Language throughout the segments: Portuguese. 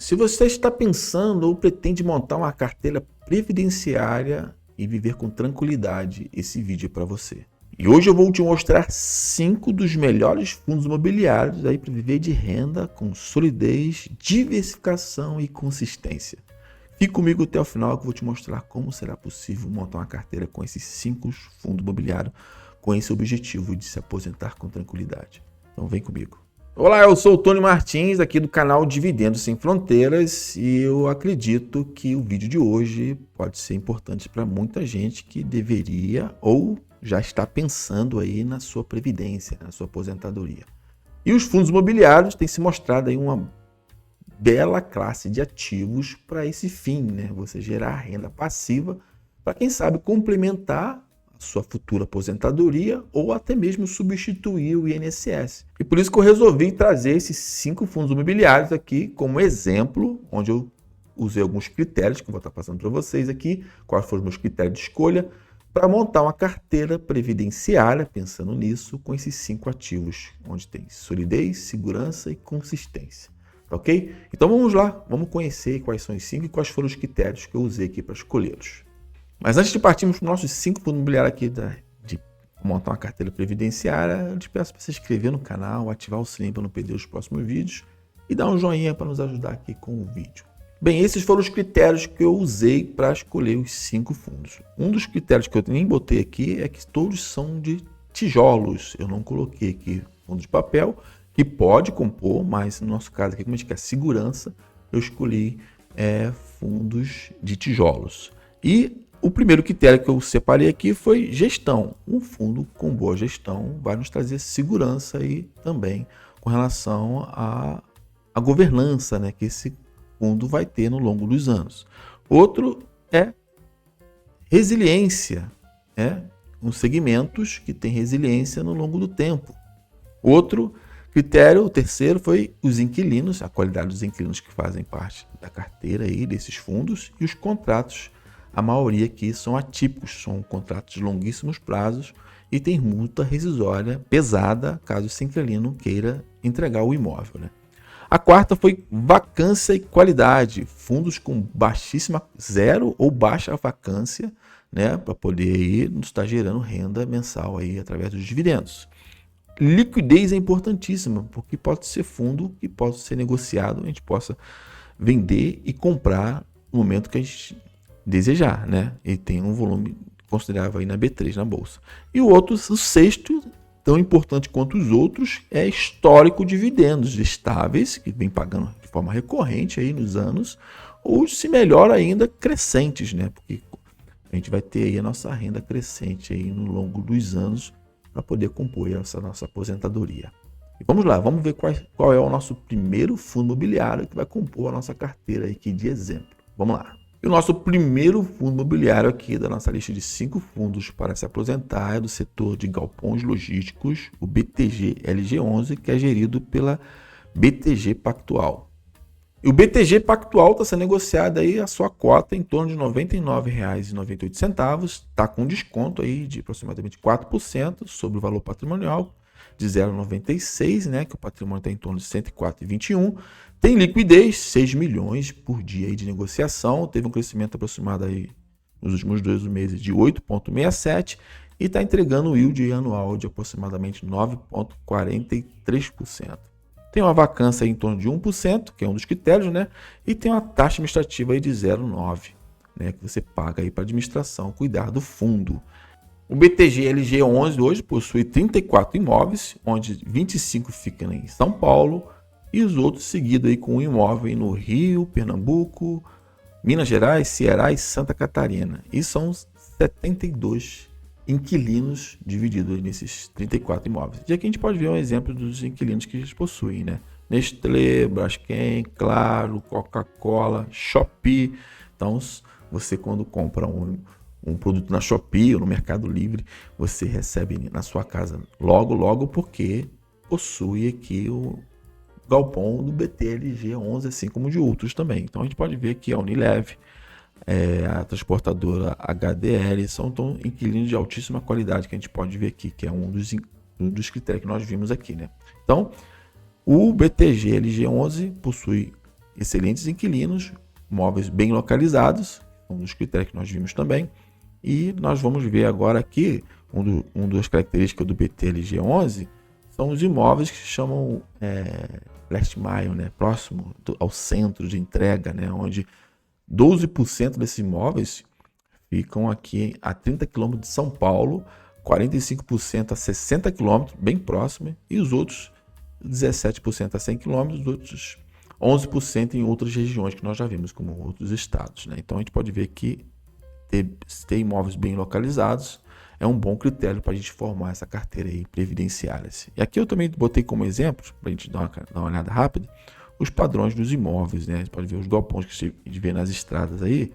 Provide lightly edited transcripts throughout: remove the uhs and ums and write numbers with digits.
Se você está pensando ou pretende montar uma carteira previdenciária e viver com tranquilidade, esse vídeo é para você. E hoje eu vou te mostrar 5 dos melhores fundos imobiliários aí para viver de renda com solidez, diversificação e consistência. Fique comigo até o final que eu vou te mostrar como será possível montar uma carteira com esses 5 fundos imobiliários com esse objetivo de se aposentar com tranquilidade. Então vem comigo. Olá, eu sou o Tony Martins, aqui do canal Dividendos Sem Fronteiras, e eu acredito que o vídeo de hoje pode ser importante para muita gente que deveria ou já está pensando aí na sua previdência, na sua aposentadoria. E os fundos imobiliários têm se mostrado aí uma bela classe de ativos para esse fim, né? Você gerar renda passiva para quem sabe complementar sua futura aposentadoria ou até mesmo substituir o INSS. E por isso que eu resolvi trazer esses 5 fundos imobiliários aqui como exemplo, onde eu usei alguns critérios que eu vou estar passando para vocês aqui, quais foram os meus critérios de escolha, para montar uma carteira previdenciária, pensando nisso, com esses 5 ativos, onde tem solidez, segurança e consistência. Tá ok? Então vamos lá, vamos conhecer quais são os 5 e quais foram os critérios que eu usei aqui para escolhê-los. Mas antes de partirmos para os nossos 5 fundos imobiliários aqui de montar uma carteira previdenciária, eu te peço para se inscrever no canal, ativar o sininho para não perder os próximos vídeos e dar um joinha para nos ajudar aqui com o vídeo. Bem, esses foram os critérios que eu usei para escolher os 5 fundos. Um dos critérios que eu nem botei aqui é que todos são de tijolos. Eu não coloquei aqui fundo de papel, que pode compor, mas no nosso caso aqui, como a gente quer segurança, eu escolhi fundos de tijolos. E o primeiro critério que eu separei aqui foi gestão. Um fundo com boa gestão vai nos trazer segurança e também com relação à governança, né, que esse fundo vai ter no longo dos anos. Outro é resiliência, uns segmentos que têm resiliência no longo do tempo. Outro critério, o terceiro, foi os inquilinos, a qualidade dos inquilinos que fazem parte da carteira aí desses fundos e os contratos. A maioria aqui são atípicos, são contratos de longuíssimos prazos e tem multa rescisória pesada caso esse inquilino queira entregar o imóvel, né? A quarta foi vacância e qualidade, fundos com baixíssima, zero ou baixa vacância, né, para poder aí nos estar gerando renda mensal aí através dos dividendos. Liquidez é importantíssima, porque pode ser fundo que possa ser negociado, a gente possa vender e comprar no momento que a gente desejar, né? E tem um volume considerável aí na B3, na bolsa. E o sexto, tão importante quanto os outros, é histórico de dividendos estáveis, que vem pagando de forma recorrente aí nos anos, ou se melhor ainda, crescentes, né? Porque a gente vai ter aí a nossa renda crescente aí no longo dos anos para poder compor essa nossa aposentadoria. E vamos lá, vamos ver qual é o nosso primeiro fundo imobiliário que vai compor a nossa carteira aqui de exemplo. Vamos lá. E o nosso primeiro fundo imobiliário aqui da nossa lista de 5 fundos para se aposentar é do setor de galpões logísticos, o BTG LG11, que é gerido pela BTG Pactual. E o BTG Pactual está sendo negociado aí a sua cota em torno de R$ 99,98, está com desconto aí de aproximadamente 4% sobre o valor patrimonial de 0,96, né, que o patrimônio está em torno de 104,21. Tem liquidez, 6 milhões por dia aí de negociação, teve um crescimento aproximado aí nos últimos 2 meses de 8,67 e está entregando um yield anual de aproximadamente 9,43%. Tem uma vacância aí em torno de 1%, que é um dos critérios, né? E tem uma taxa administrativa aí de 0,9%, né, que você paga aí para a administração cuidar do fundo. O BTG LG11 hoje possui 34 imóveis, onde 25 ficam em São Paulo e os outros seguidos aí com um imóvel no Rio, Pernambuco, Minas Gerais, Ceará e Santa Catarina. E são 72 inquilinos divididos nesses 34 imóveis. E aqui a gente pode ver um exemplo dos inquilinos que eles possuem, né? Nestlé, Braskem, Claro, Coca-Cola, Shopee. Então, você quando compra um produto na Shopee ou no Mercado Livre, você recebe na sua casa logo, porque possui aqui o galpão do BTLG11, assim como de outros também. Então a gente pode ver que a Unilever, a transportadora HDL, são inquilinos de altíssima qualidade que a gente pode ver aqui, que é um dos critérios que nós vimos aqui, né? Então, o BTG LG11 possui excelentes inquilinos, imóveis bem localizados, um dos critérios que nós vimos também. E nós vamos ver agora aqui, uma das características do BTLG11 são os imóveis que se chamam last mile, né? Próximo ao centro de entrega, né? Onde 12% desses imóveis ficam aqui a 30 km de São Paulo, 45% a 60 km, bem próximo, e os outros 17% a 100 km, os outros 11% em outras regiões que nós já vimos, como outros estados, né? Então a gente pode ver que ter imóveis bem localizados é um bom critério para a gente formar essa carteira aí previdenciária. E aqui eu também botei como exemplo, para a gente dar uma olhada rápida, os padrões dos imóveis, né? Você pode ver os galpões que a gente vê nas estradas aí.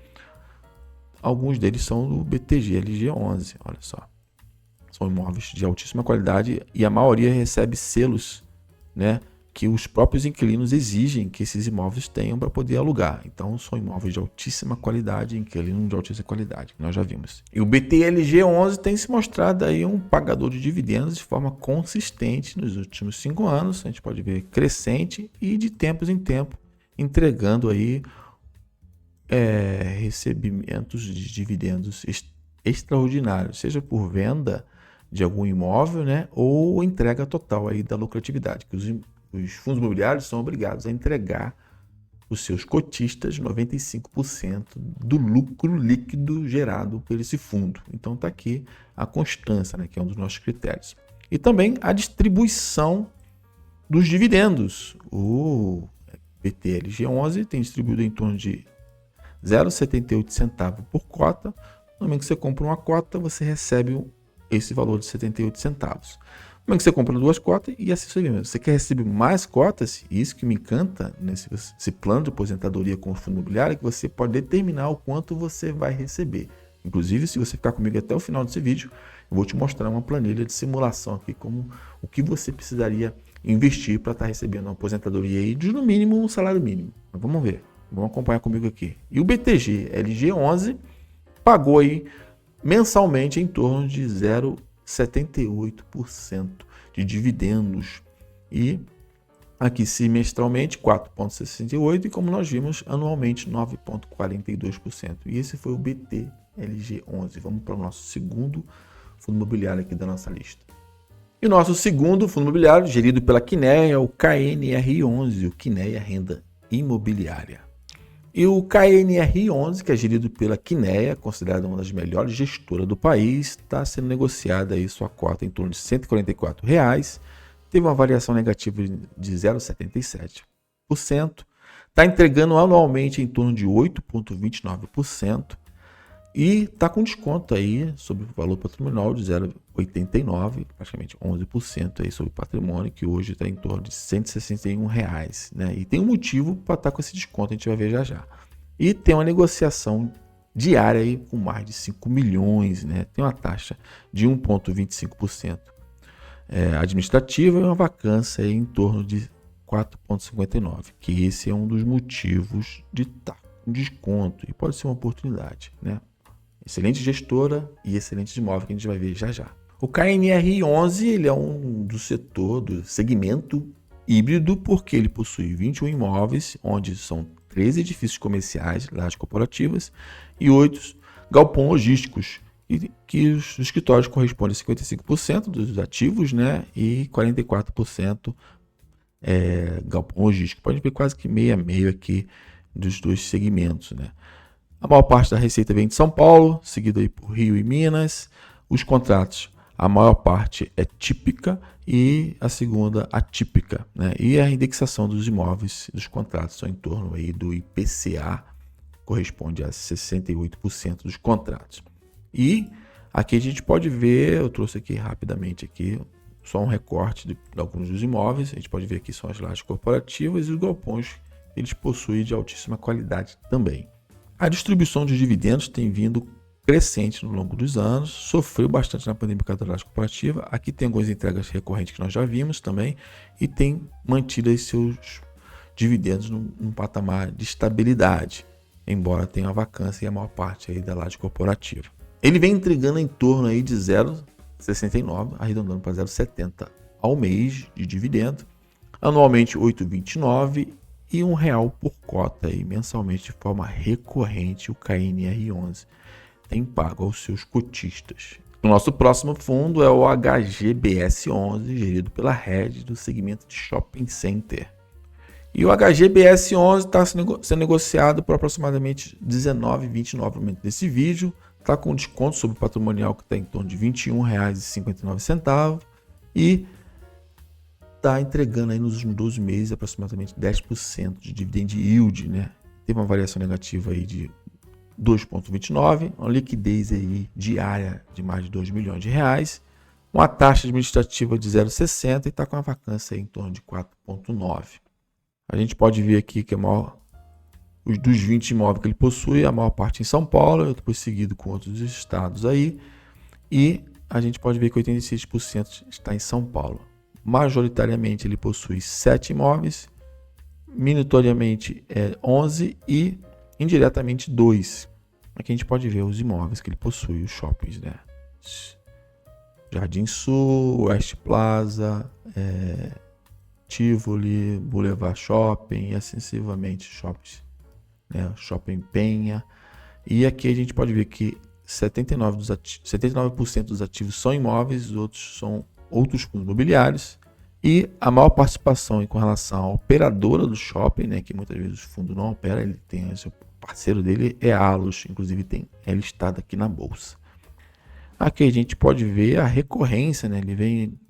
Alguns deles são do BTG LG11, olha só. São imóveis de altíssima qualidade e a maioria recebe selos, né, que os próprios inquilinos exigem que esses imóveis tenham para poder alugar. Então, são imóveis de altíssima qualidade, inquilinos de altíssima qualidade, que nós já vimos. E o BTLG11 tem se mostrado aí um pagador de dividendos de forma consistente nos últimos 5 anos. A gente pode ver crescente e de tempos em tempo entregando aí recebimentos de dividendos extraordinários, seja por venda de algum imóvel, né, ou entrega total aí da lucratividade, que os fundos imobiliários são obrigados a entregar os seus cotistas 95% do lucro líquido gerado por esse fundo. Então está aqui a constância, né, que é um dos nossos critérios. E também a distribuição dos dividendos. O BTLG11 tem distribuído em torno de 0,78 centavos por cota. No momento que você compra uma cota, você recebe esse valor de 78 centavos. No momento que você compra 2 cotas e assim sucessivamente. Você quer receber mais cotas? E isso que me encanta nesse plano de aposentadoria com o fundo imobiliário, é que você pode determinar o quanto você vai receber. Inclusive, se você ficar comigo até o final desse vídeo, eu vou te mostrar uma planilha de simulação aqui, como o que você precisaria investir para estar recebendo uma aposentadoria aí de no mínimo um salário mínimo. Mas vamos ver. Vamos acompanhar comigo aqui. E o BTG LG11 pagou aí mensalmente em torno de 0,78% de dividendos. E aqui semestralmente 4,68% e como nós vimos anualmente 9,42%. E esse foi o BTLG11. Vamos para o nosso segundo fundo imobiliário aqui da nossa lista. E o nosso segundo fundo imobiliário, gerido pela Quineia, é o KNR11, o Quineia Renda Imobiliária. E o KNR11, que é gerido pela Quineia, considerada uma das melhores gestoras do país, está sendo negociada aí sua cota em torno de R$ 144,00, teve uma variação negativa de 0,77%, está entregando anualmente em torno de 8,29% e está com desconto aí sobre o valor patrimonial de 0,89%, praticamente 11% aí sobre o patrimônio, que hoje está em torno de R$ 161,00, né? E tem um motivo para estar com esse desconto, a gente vai ver já já. E tem uma negociação diária aí com mais de 5 milhões, né? Tem uma taxa de 1,25% administrativa e uma vacância aí em torno de 4,59%, que esse é um dos motivos de estar com desconto e pode ser uma oportunidade, né? Excelente gestora e excelente imóvel que a gente vai ver já já. O KNR11 ele é um do setor, do segmento híbrido, porque ele possui 21 imóveis, onde são 13 edifícios comerciais, lajes corporativas e 8 galpões logísticos, e que os escritórios correspondem a 55% dos ativos, né, e 44% galpão logístico. Pode ver quase que meio a meio aqui dos dois segmentos, né. A maior parte da receita vem de São Paulo, seguido aí por Rio e Minas. Os contratos, a maior parte é típica e a segunda atípica, né? E a indexação dos imóveis, dos contratos, são em torno aí do IPCA, corresponde a 68% dos contratos. E aqui a gente pode ver, eu trouxe aqui rapidamente aqui, só um recorte de alguns dos imóveis. A gente pode ver aqui são as lajes corporativas e os galpões, eles possuem de altíssima qualidade também. A distribuição de dividendos tem vindo crescente no longo dos anos, sofreu bastante na pandemia da laje corporativa. Aqui tem algumas entregas recorrentes que nós já vimos também e tem mantido aí seus dividendos num patamar de estabilidade, embora tenha uma vacância e a maior parte aí da laje corporativa. Ele vem entregando em torno aí de 0,69, arredondando para 0,70 ao mês de dividendo, anualmente 8,29 e R$1 por cota aí, mensalmente de forma recorrente. O KNR11 tem pago aos seus cotistas. O nosso próximo fundo é o HGBS11, gerido pela Rede do segmento de Shopping Center. E o HGBS11 está sendo negociado por aproximadamente R$19,29 no momento desse vídeo. Está com desconto sobre o patrimonial que está em torno de R$21,59 e está entregando aí nos últimos 12 meses aproximadamente 10% de dividend yield, né? Teve uma variação negativa aí de 2,29, uma liquidez aí diária de mais de R$2 milhões, uma taxa administrativa de 0,60 e está com uma vacância aí em torno de 4,9. A gente pode ver aqui que dos 20 imóveis que ele possui, a maior parte em São Paulo, depois seguido com outros estados aí, e a gente pode ver que 86% está em São Paulo. Majoritariamente ele possui 7 imóveis, minoritariamente 11 e indiretamente 2. Aqui a gente pode ver os imóveis que ele possui, os shoppings, né? Jardim Sul, West Plaza, Tivoli, Boulevard Shopping e assim sucessivamente shoppings, né? Shopping Penha. E aqui a gente pode ver que 79% dos ativos são imóveis, os outros são outros fundos imobiliários. E a maior participação com relação à operadora do shopping, né, que muitas vezes o fundo não opera, ele tem o parceiro dele é a Allos, inclusive é listado aqui na bolsa. Aqui a gente pode ver a recorrência, né?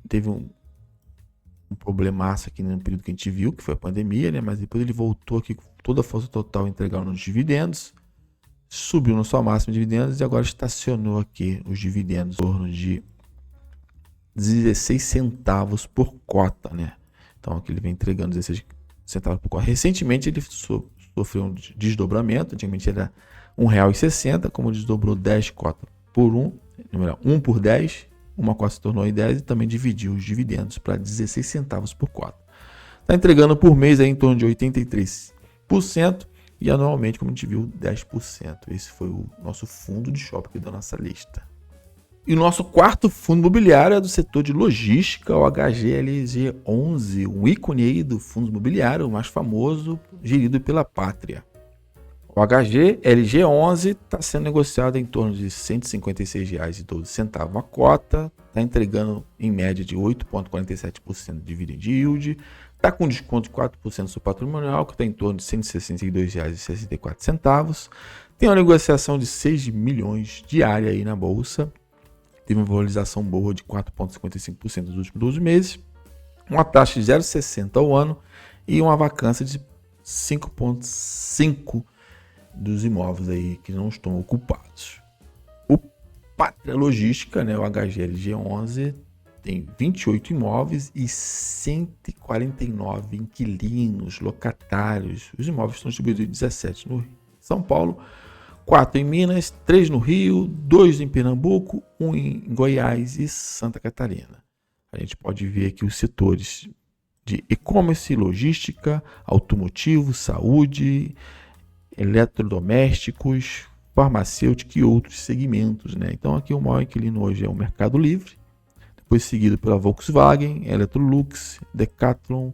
Teve um problemaço aqui no período que a gente viu, que foi a pandemia, né? Mas depois ele voltou aqui com toda a força total entregando os dividendos, subiu na sua máxima de dividendos e agora estacionou aqui os dividendos em torno de 16 centavos por cota, né? Então aqui ele vem entregando 16 centavos por cota. Recentemente ele sofreu um desdobramento, antigamente era R$1,60, como desdobrou 10 cotas por 1, 1 por 10, uma cota se tornou em 10 e também dividiu os dividendos para 16 centavos por cota. Está entregando por mês aí em torno de 83% e anualmente, como a gente viu, 10%. Esse foi o nosso fundo de shopping da nossa lista. E o nosso quarto fundo imobiliário é do setor de logística, o HGLG11, o ícone aí do fundo imobiliário, o mais famoso, gerido pela Pátria. O HGLG11 está sendo negociado em torno de R$ 156,12 a cota, está entregando em média de 8,47% de dividend yield, está com desconto de 4% do seu patrimonial, que está em torno de R$ 162,64. Tem uma negociação de 6 milhões diária aí na bolsa. Teve uma valorização boa de 4,55% nos últimos 12 meses, uma taxa de 0,60 ao ano e uma vacância de 5,5% dos imóveis aí que não estão ocupados. O Pátria Logística, né, o HGLG11, tem 28 imóveis e 149 inquilinos, locatários. Os imóveis estão distribuídos em 17 no São Paulo, 4 em Minas, 3 no Rio, 2 em Pernambuco, 1 em Goiás e Santa Catarina. A gente pode ver aqui os setores de e-commerce, logística, automotivo, saúde, eletrodomésticos, farmacêutica e outros segmentos, né? Então aqui o maior inquilino hoje é o Mercado Livre, depois seguido pela Volkswagen, Electrolux, Decathlon,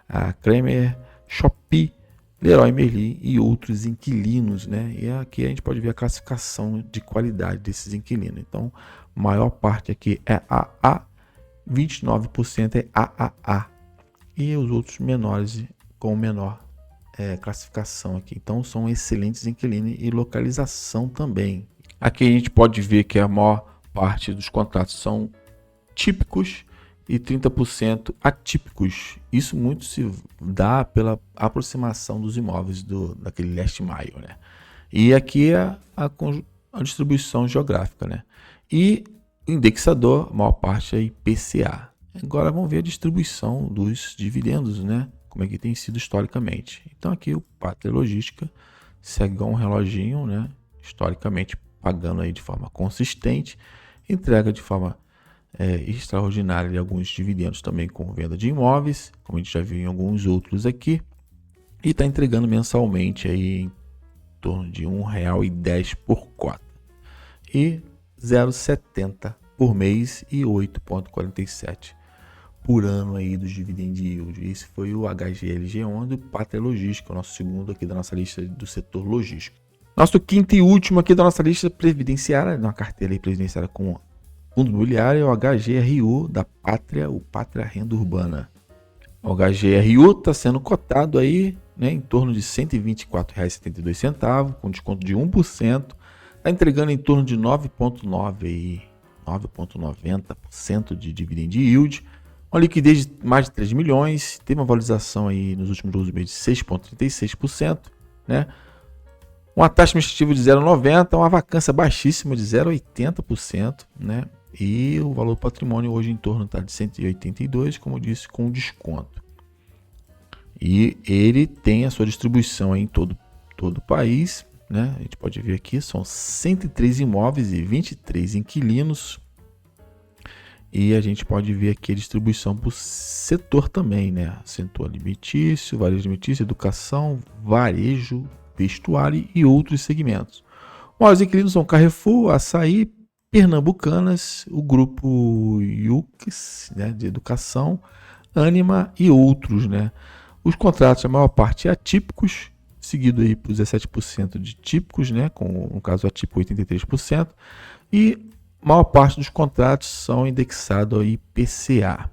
a Kramer, Shopee, Leroy Merlin e outros inquilinos, né? E aqui a gente pode ver a classificação de qualidade desses inquilinos. Então, a maior parte aqui é AA, 29% é AAA e os outros menores com menor classificação aqui. Então, são excelentes inquilinos e localização também. Aqui a gente pode ver que a maior parte dos contratos são típicos e 30% atípicos. Isso muito se dá pela aproximação dos imóveis daquele last mile, né? E aqui é a distribuição geográfica, né? E o indexador, a maior parte é IPCA. Agora vamos ver a distribuição dos dividendos, né? Como é que tem sido historicamente. Então aqui o Pátria Logística segue um reloginho, né? Historicamente pagando aí de forma consistente, entrega de forma extraordinária de alguns dividendos também com venda de imóveis, como a gente já viu em alguns outros aqui, e está entregando mensalmente aí em torno de R$ 1,10 por cota e 0,70 por mês e 8,47 por ano aí dos dividend yield. Esse foi o HGLG11 do Pátria Logística, o nosso segundo aqui da nossa lista do setor logístico. Nosso quinto e último aqui da nossa lista previdenciária, uma carteira aí previdenciária com fundo imobiliário, é o HGRU da Pátria, o Pátria Renda Urbana. O HGRU está sendo cotado aí, né, em torno de R$ 124,72, com desconto de 1%. Está entregando em torno de 9,90% de dividend yield. Uma liquidez de mais de 3 milhões. Teve uma valorização aí nos últimos 12 meses de 6,36%. Né? Uma taxa administrativa de 0,90%, uma vacância baixíssima de 0,80%, né? E o valor do patrimônio hoje em torno de 182, como eu disse, com desconto. E ele tem a sua distribuição em todo o país, né? A gente pode ver aqui, são 103 imóveis e 23 inquilinos. E a gente pode ver aqui a distribuição por setor também, né? Setor alimentício, varejo alimentício, educação, varejo, vestuário e outros segmentos. Os maiores inquilinos são Carrefour, Açaí, Pernambucanas, o grupo Yux, né, de educação, Anima e outros, né? Os contratos, a maior parte é atípicos, seguido aí por 17% de típicos, né, com no caso atípico 83%, e a maior parte dos contratos são indexados ao IPCA.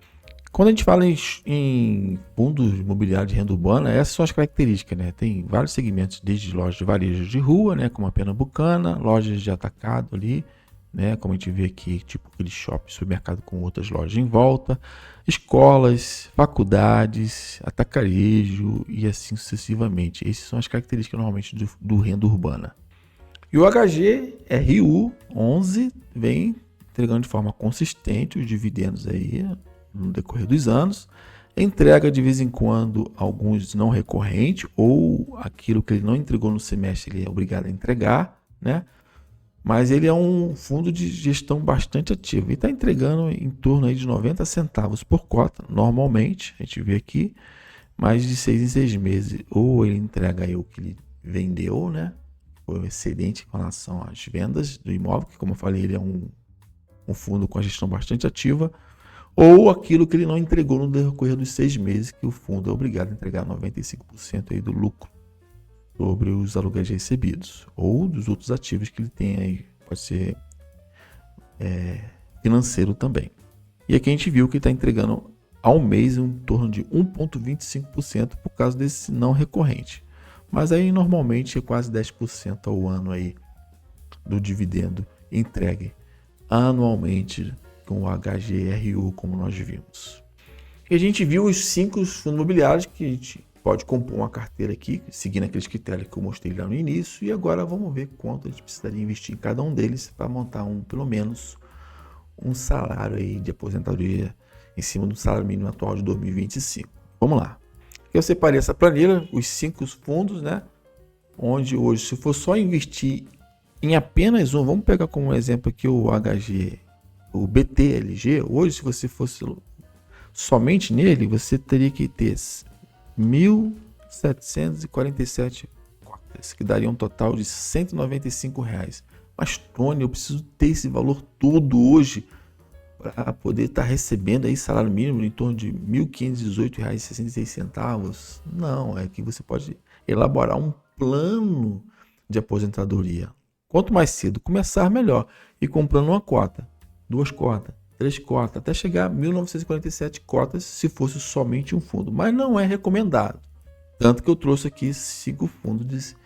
Quando a gente fala em fundos imobiliários de renda urbana, essas são as características, né? Tem vários segmentos, desde lojas de varejo de rua, né, como a Pernambucana, lojas de atacado ali, né, como a gente vê aqui, tipo aquele shopping, supermercado com outras lojas em volta, escolas, faculdades, atacarejo e assim sucessivamente. Essas são as características normalmente do renda urbana. E o HGRU 11 vem entregando de forma consistente os dividendos aí no decorrer dos anos, entrega de vez em quando alguns não recorrentes ou aquilo que ele não entregou no semestre ele é obrigado a entregar, né? Mas ele é um fundo de gestão bastante ativo e está entregando em torno aí de 90 centavos por cota, normalmente, a gente vê aqui, mais de 6 em 6 meses, ou ele entrega aí o que ele vendeu, né? Foi um excedente com relação às vendas do imóvel, que como eu falei, ele é um fundo com a gestão bastante ativa, ou aquilo que ele não entregou no decorrer dos 6 meses, que o fundo é obrigado a entregar 95% aí do lucro sobre os aluguéis recebidos, ou dos outros ativos que ele tem aí, pode ser financeiro também. E aqui a gente viu que ele está entregando ao mês em torno de 1,25% por causa desse não recorrente. Mas aí normalmente é quase 10% ao ano aí do dividendo entregue anualmente com o HGRU, como nós vimos. E a gente viu os 5 fundos imobiliários que a gente pode compor uma carteira aqui, seguindo aqueles critérios que eu mostrei lá no início, e agora vamos ver quanto a gente precisaria investir em cada um deles para montar pelo menos um salário aí de aposentadoria em cima do salário mínimo atual de 2025. Vamos lá. Eu separei essa planilha, os 5 fundos, né? Onde hoje, se for só investir em apenas um, vamos pegar como exemplo aqui o o BTLG, hoje se você fosse somente nele, você teria que ter 1.747 cotas, que daria um total de R$ 195. Mas, Tony, eu preciso ter esse valor todo hoje para poder estar recebendo aí salário mínimo em torno de R$ 1.518,66. Não, é que você pode elaborar um plano de aposentadoria. Quanto mais cedo começar, melhor. E comprando uma cota, 2 cotas, 3 cotas, até chegar a 1.947 cotas se fosse somente um fundo. Mas não é recomendado. Tanto que eu trouxe aqui 5 fundos de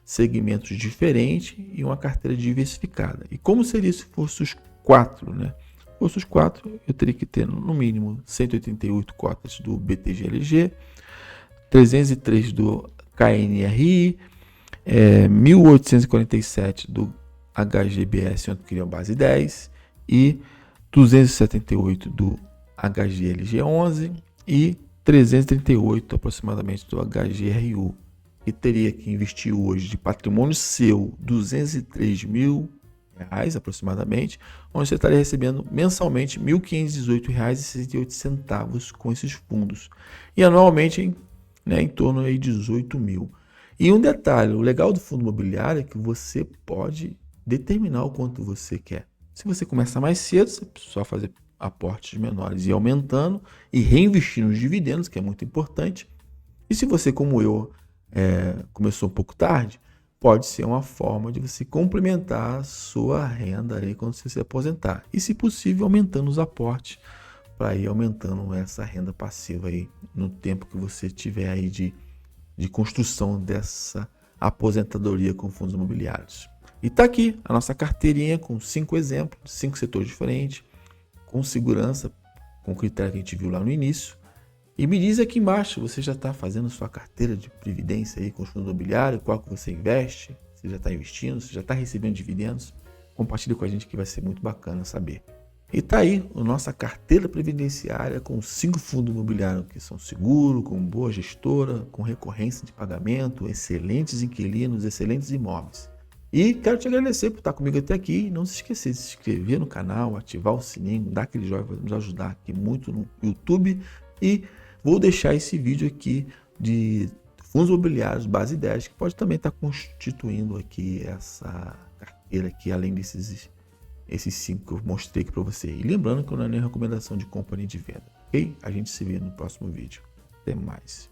segmentos diferentes e uma carteira diversificada. E como seria se fosse os 4, né? Se fosse os 4, eu teria que ter no mínimo 188 cotas do BTGLG, 303 do KNRI, 1.847 do HGBS, onde criam base 10, e 278 do HGLG11 e 338 aproximadamente do HGRU. E teria que investir hoje de patrimônio seu 203 mil reais aproximadamente, onde você estaria recebendo mensalmente R$ 1.518,68 com esses fundos. E anualmente em torno de 18 mil. E um detalhe, o legal do fundo imobiliário é que você pode determinar o quanto você quer. Se você começar mais cedo, você só fazer aportes menores e aumentando e reinvestindo os dividendos, que é muito importante. E se você, como eu, começou um pouco tarde, pode ser uma forma de você complementar a sua renda aí quando você se aposentar. E, se possível, aumentando os aportes para ir aumentando essa renda passiva aí no tempo que você tiver aí de construção dessa aposentadoria com fundos imobiliários. E tá aqui a nossa carteirinha com 5 exemplos, 5 setores diferentes, com segurança, com o critério que a gente viu lá no início. E me diz aqui embaixo, você já está fazendo sua carteira de previdência aí com fundo imobiliário, qual que você investe, você já está investindo, você já está recebendo dividendos? Compartilha com a gente que vai ser muito bacana saber. E tá aí a nossa carteira previdenciária com 5 fundos imobiliários que são seguros, com boa gestora, com recorrência de pagamento, excelentes inquilinos, excelentes imóveis. E quero te agradecer por estar comigo até aqui. Não se esqueça de se inscrever no canal, ativar o sininho, dar aquele joinha, vai nos ajudar aqui muito no YouTube. E vou deixar esse vídeo aqui de fundos imobiliários base 10, que pode também estar constituindo aqui essa carteira aqui, além esses 5 que eu mostrei aqui para você. E lembrando que não é nem recomendação de compra nem de venda, ok? A gente se vê no próximo vídeo. Até mais.